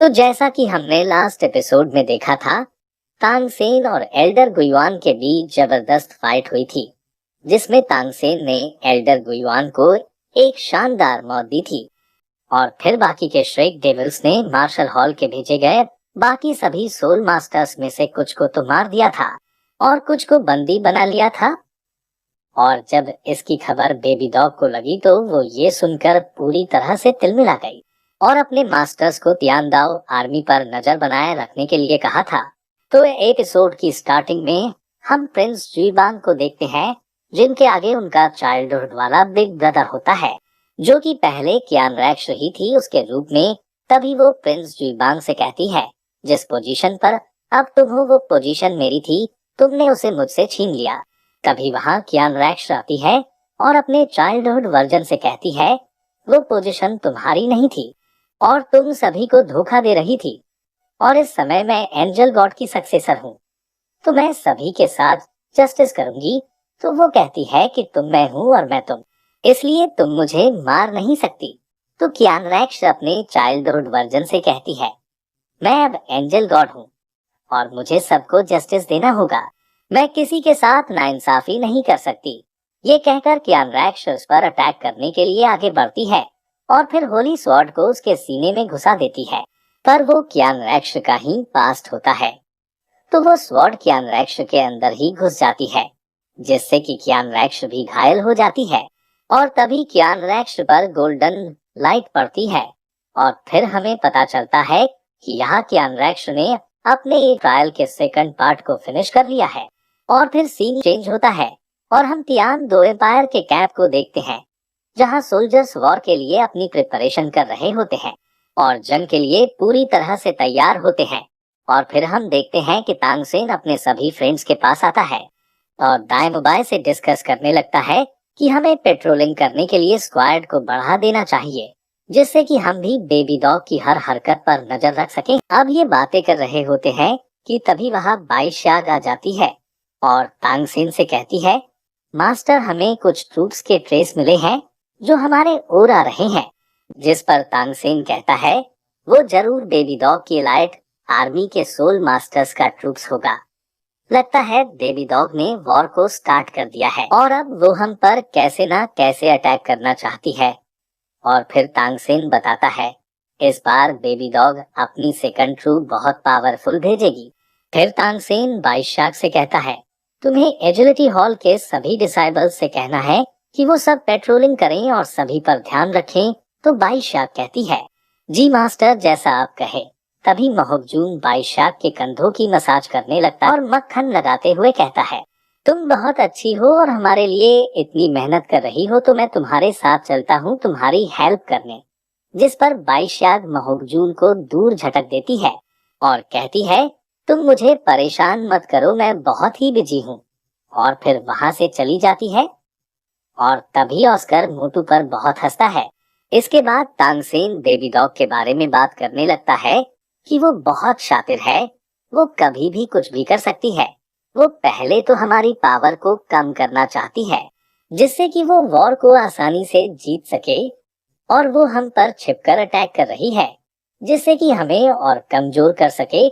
तो जैसा कि हमने लास्ट एपिसोड में देखा था, तानसेन और एल्डर गुयुआन के बीच जबरदस्त फाइट हुई थी, जिसमें तानसेन ने एल्डर गुयुआन को एक शानदार मौत दी थी। और फिर बाकी के श्रेक डेविल्स ने मार्शल हॉल के भेजे गए बाकी सभी सोल मास्टर्स में से कुछ को तो मार दिया था और कुछ को बंदी बना लिया था। और जब इसकी खबर बेबी डॉग को लगी तो वो ये सुनकर पूरी तरह से तिलमिला गई और अपने मास्टर्स को तियानदाओ आर्मी पर नजर बनाए रखने के लिए कहा था। तो एपिसोड की स्टार्टिंग में हम प्रिंस जुइबांग को देखते हैं, जिनके आगे उनका चाइल्डहुड वाला बिग ब्रदर होता है, जो कि पहले कियान रैक्स रही थी उसके रूप में। तभी वो प्रिंस जुइबांग से कहती है, जिस पोजीशन पर अब तुम हो वो पोजीशन मेरी थी, तुमने उसे मुझसे छीन लिया। तभी वहाँ कियान रैक्स आती है और अपने चाइल्डहुड वर्जन से कहती है, वो पोजीशन तुम्हारी नहीं थी और तुम सभी को धोखा दे रही थी, और इस समय मैं एंजल गॉड की सक्सेसर हूँ, तो मैं सभी के साथ जस्टिस करूंगी। तो वो कहती है कि तुम मैं हूँ और मैं तुम, इसलिए तुम मुझे मार नहीं सकती। तो कियान रैक्स अपने चाइल्डहुड वर्जन से कहती है, मैं अब एंजल गॉड हूँ और मुझे सबको जस्टिस देना होगा, मैं किसी के साथ नाइंसाफी नहीं कर सकती। ये कहकर कियान रैक्स उस पर अटैक करने के लिए आगे बढ़ती है और फिर होली स्वॉर्ड को उसके सीने में घुसा देती है, पर वो कियान रैक्स का ही पास्ट होता है, तो वो स्वॉर्ड कियान रैक्स के अंदर ही घुस जाती है, जिससे कि कियान रैक्स भी घायल हो जाती है। और तभी कियान रैक्स पर गोल्डन लाइट पड़ती है और फिर हमें पता चलता है कि यहाँ कियान रैक्स ने अपने एक ट्रायल के सेकंड पार्ट को फिनिश कर लिया है। और फिर सीन चेंज होता है और हम तियान दो एम्पायर के कैंप को देखते हैं, जहाँ सोल्जर्स वॉर के लिए अपनी प्रिपरेशन कर रहे होते हैं और जंग के लिए पूरी तरह से तैयार होते हैं। और फिर हम देखते हैं कि तानसेन अपने सभी फ्रेंड्स के पास आता है और दाएं से डिस्कस करने लगता है कि हमें पेट्रोलिंग करने के लिए स्क्वाड को बढ़ा देना चाहिए, जिससे कि हम भी बेबी डॉग की हर हरकत पर नजर रख सकें। अब ये बातें कर रहे होते हैं कि तभी वहाँ बाईशाग आ जाती है और तानसेन से कहती है, मास्टर हमें कुछ ट्रूप्स के ट्रेस मिले हैं जो हमारे ओर आ रहे हैं। जिस पर तानसेन कहता है, वो जरूर बेबी डॉग की एलाइट आर्मी के सोल मास्टर्स का ट्रूप्स होगा। लगता है बेबी डॉग ने वॉर को स्टार्ट कर दिया है और अब वो हम पर कैसे ना कैसे अटैक करना चाहती है। और फिर तानसेन बताता है, इस बार बेबी डॉग अपनी सेकंड ट्रूप बहुत पावरफुल भेजेगी। फिर तानसेन बाईशाग से कहता है, तुम्हें एजिलिटी हॉल के सभी डिसाइबल्स से कहना है कि वो सब पेट्रोलिंग करें और सभी पर ध्यान रखें। तो बाईशाग कहती है, जी मास्टर, जैसा आप कहे। तभी महोबजून बाईशाग के कंधों की मसाज करने लगता है और मक्खन लगाते हुए कहता है, तुम बहुत अच्छी हो और हमारे लिए इतनी मेहनत कर रही हो, तो मैं तुम्हारे साथ चलता हूँ तुम्हारी हेल्प करने। जिस पर बाईशाग महोबजून को दूर झटक देती है और कहती है, तुम मुझे परेशान मत करो, मैं बहुत ही बिजी हूँ। और फिर वहाँ से चली जाती है और तभी ऑस्कर मोटू पर बहुत हंसता है। इसके बाद तानसेन बेबी डॉग के बारे में बात करने लगता है कि वो बहुत शातिर है, वो कभी भी कुछ भी कर सकती है। वो पहले तो हमारी पावर को कम करना चाहती है, जिससे कि वो वॉर को आसानी से जीत सके, और वो हम पर छिपकर अटैक कर रही है, जिससे कि हमें और कमजोर कर सके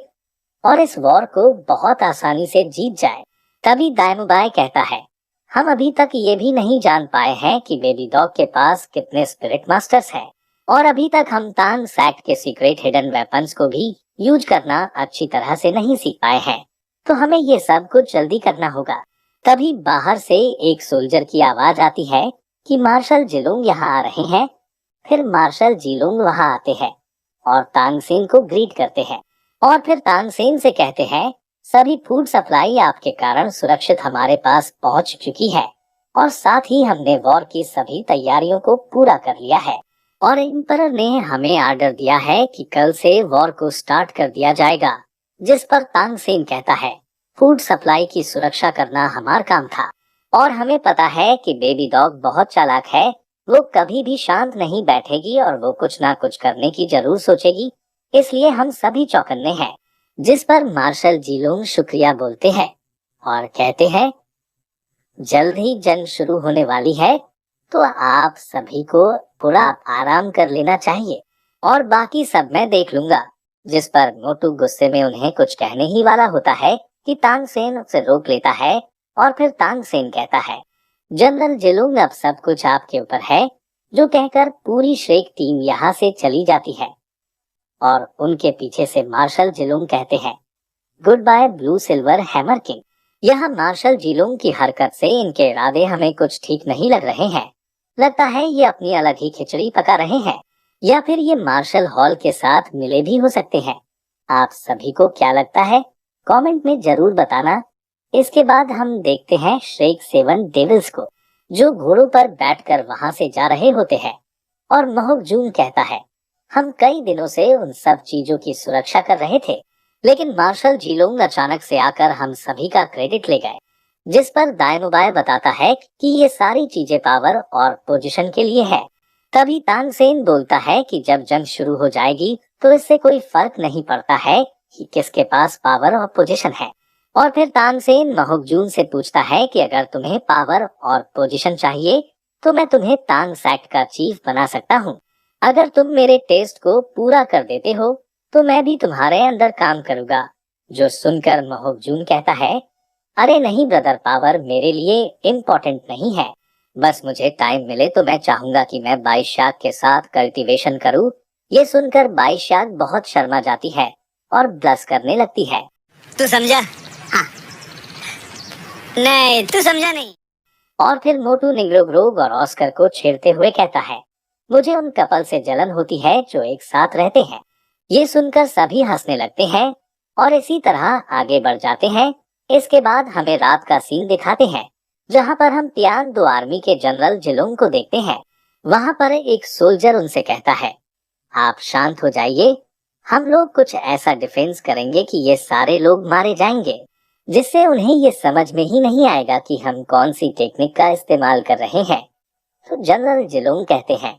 और इस वॉर को बहुत आसानी से जीत जाए। तभी दायमुबाई कहता है, हम अभी तक ये भी नहीं जान पाए हैं कि बेबी डॉग के पास कितने स्पिरिट मास्टर्स हैं, और अभी तक हम तान सैक्ट के सीक्रेट हिडन वेपन्स को भी यूज करना अच्छी तरह से नहीं सीख पाए हैं, तो हमें ये सब कुछ जल्दी करना होगा। तभी बाहर से एक सोल्जर की आवाज आती है कि मार्शल जिलोंग यहाँ आ रहे हैं। फिर मार्शल जिलोंग वहाँ आते हैं और तानसेन को ग्रीट करते हैं और फिर तानसेन से कहते हैं, सभी फूड सप्लाई आपके कारण सुरक्षित हमारे पास पहुंच चुकी है और साथ ही हमने वॉर की सभी तैयारियों को पूरा कर लिया है और एम्परर ने हमें आर्डर दिया है कि कल से वॉर को स्टार्ट कर दिया जाएगा। जिस पर तानसेन कहता है, फूड सप्लाई की सुरक्षा करना हमारा काम था और हमें पता है कि बेबी डॉग बहुत चालाक है, वो कभी भी शांत नहीं बैठेगी और वो कुछ ना कुछ करने की जरूर सोचेगी, इसलिए हम सभी चौकन्ने हैं। जिस पर मार्शल जिलोंग शुक्रिया बोलते हैं और कहते हैं, जल्द ही जंग शुरू होने वाली है, तो आप सभी को थोड़ा आराम कर लेना चाहिए और बाकी सब मैं देख लूंगा। जिस पर मोटू गुस्से में उन्हें कुछ कहने ही वाला होता है कि तांगसेन उसे रोक लेता है और फिर तांगसेन कहता है, जनरल जिलुंग अब सब कुछ आपके ऊपर है, जो कहकर पूरी श्रेक टीम यहाँ से चली जाती है और उनके पीछे से मार्शल जिलुंग कहते हैं, good bye blue silver hammer king. यह मार्शल जिलुंग की हरकत से इनके इरादे हमें कुछ ठीक नहीं लग रहे हैं। लगता है ये अपनी अलग ही खिचड़ी पका रहे हैं, या फिर ये मार्शल हॉल के साथ मिले भी हो सकते हैं। आप सभी को क्या लगता है, कमेंट में जरूर बताना। इसके बाद हम देखते हैं श्रेक 7 डेविल्स को, जो घोड़ों पर बैठकर वहां से जा रहे होते हैं और महक जून कहता है, हम कई दिनों से उन सब चीजों की सुरक्षा कर रहे थे, लेकिन मार्शल जिलोंग अचानक से आकर हम सभी का क्रेडिट ले गए। जिस पर दायनुबाय बताता है कि ये सारी चीजें पावर और पोजीशन के लिए है। तभी तानसेन बोलता है कि जब जंग शुरू हो जाएगी तो इससे कोई फर्क नहीं पड़ता है कि किसके पास पावर और पोजीशन है। और फिर तानसेन महकजून से पूछता है कि अगर तुम्हें पावर और पोजीशन चाहिए तो मैं तुम्हें तांग सैक्ट का चीफ बना सकता हूँ। अगर तुम मेरे टेस्ट को पूरा कर देते हो तो मैं भी तुम्हारे अंदर काम करूँगा। जो सुनकर महकजून कहता है, अरे नहीं ब्रदर, पावर मेरे लिए इम्पोर्टेंट नहीं है, बस मुझे टाइम मिले तो मैं चाहूंगा कि मैं बाईशाख के साथ कल्टीवेशन करूं। ये सुनकर बाईशाख बहुत शर्मा जाती है और ब्लश करने लगती है। तू समझा? हाँ। नहीं, तू समझा नहीं। और फिर मोटू निग्रोग्रोग और ऑस्कर को छेड़ते हुए कहता है, मुझे उन कपल से जलन होती है जो एक साथ रहते हैं। ये सुनकर सभी हंसने लगते हैं और इसी तरह आगे बढ़ जाते हैं। इसके बाद हमें रात का सीन दिखाते हैं, जहां पर हम तियान 2 आर्मी के जनरल जिलोंग को देखते हैं। वहां पर एक सोल्जर उनसे कहता है, आप शांत हो जाइए, हम लोग कुछ ऐसा डिफेंस करेंगे कि ये सारे लोग मारे जाएंगे, जिससे उन्हें ये समझ में ही नहीं आएगा कि हम कौन सी टेक्निक का इस्तेमाल कर रहे हैं। तो जनरल जिलोंग कहते हैं,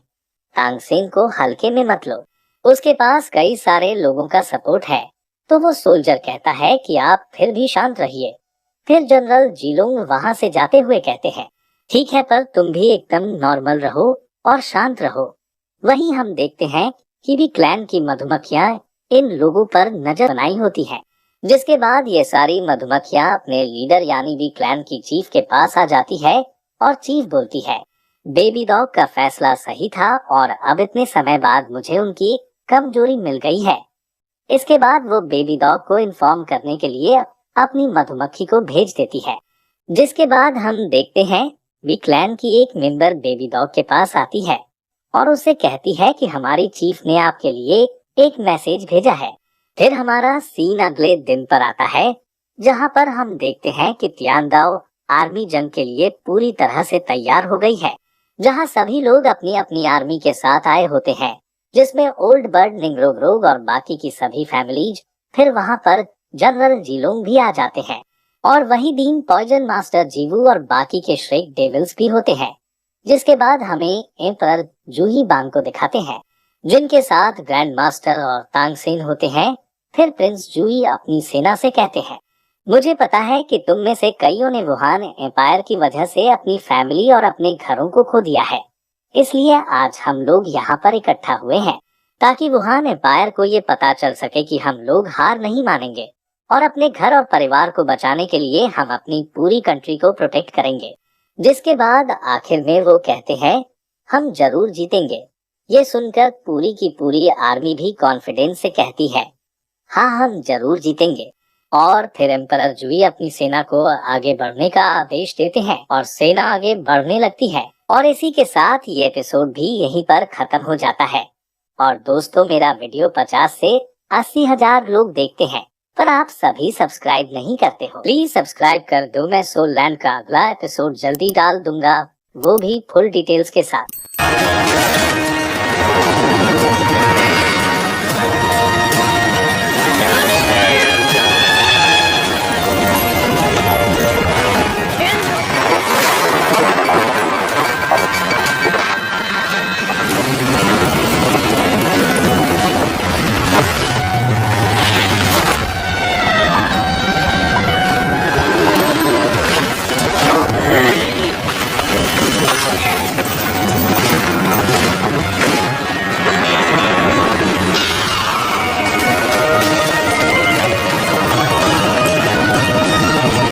तांगसेन को हल्के में मत लो, उसके पास कई सारे लोगों का सपोर्ट है। तो वो सोल्जर कहता है कि आप फिर भी शांत रहिए। फिर जनरल जिलोंग वहां से जाते हुए कहते हैं, ठीक है, पर तुम भी एकदम नॉर्मल रहो और शांत रहो। वहीं हम देखते हैं कि भी क्लैन की मधुमक्खियां इन लोगों पर नजर बनाई होती हैं। जिसके बाद ये सारी मधुमक्खियां अपने लीडर यानी भी क्लैन की चीफ के पास आ जाती है और चीफ बोलती है, बेबी डॉग का फैसला सही था और अब इतने समय बाद मुझे उनकी कमजोरी मिल गई है। इसके बाद वो बेबी डॉग को इन्फॉर्म करने के लिए अपनी मधुमक्खी को भेज देती है। जिसके बाद हम देखते हैं वी क्लैन की एक मेंबर बेबी डॉग के पास आती है और उससे कहती है कि हमारी चीफ ने आपके लिए एक मैसेज भेजा है। फिर हमारा सीन अगले दिन पर आता है, जहां पर हम देखते हैं कि तियानदाओ आर्मी जंग के लिए पूरी तरह से तैयार हो गई है, जहां सभी लोग अपनी अपनी आर्मी के साथ आए होते हैं, जिसमें ओल्ड बर्ड, निग्रोग्रोग और बाकी की सभी फैमिलीज। फिर वहां पर जनरल जिलोंग भी आ जाते हैं और वही दिन पॉइजन मास्टर जीवू और बाकी के श्रेक डेविल्स भी होते हैं। जिसके बाद हमें एम्परर जूही बांग को दिखाते हैं, जिनके साथ ग्रैंड मास्टर और तांगसेन होते हैं। फिर प्रिंस जूही अपनी सेना से कहते हैं, मुझे पता है कि तुम में से कईयों ने वुहान एम्पायर की वजह से अपनी फैमिली और अपने घरों को खो दिया है, इसलिए आज हम लोग यहाँ पर इकट्ठा हुए हैं ताकि वुहान एम्पायर को ये पता चल सके कि हम लोग हार नहीं मानेंगे और अपने घर और परिवार को बचाने के लिए हम अपनी पूरी कंट्री को प्रोटेक्ट करेंगे। जिसके बाद आखिर में वो कहते हैं, हम जरूर जीतेंगे। ये सुनकर पूरी की पूरी आर्मी भी कॉन्फिडेंस से कहती है, हाँ हम जरूर जीतेंगे। और फिर एम्परर जूही अपनी सेना को आगे बढ़ने का आदेश देते हैं और सेना आगे बढ़ने लगती है। और इसी के साथ ये एपिसोड भी यहीं पर खत्म हो जाता है। और दोस्तों, मेरा वीडियो 50 से 80 हजार लोग देखते हैं, पर आप सभी सब्सक्राइब नहीं करते हो। प्लीज सब्सक्राइब कर दो, मैं सोल लैंड का अगला एपिसोड जल्दी डाल दूंगा, वो भी फुल डिटेल्स के साथ।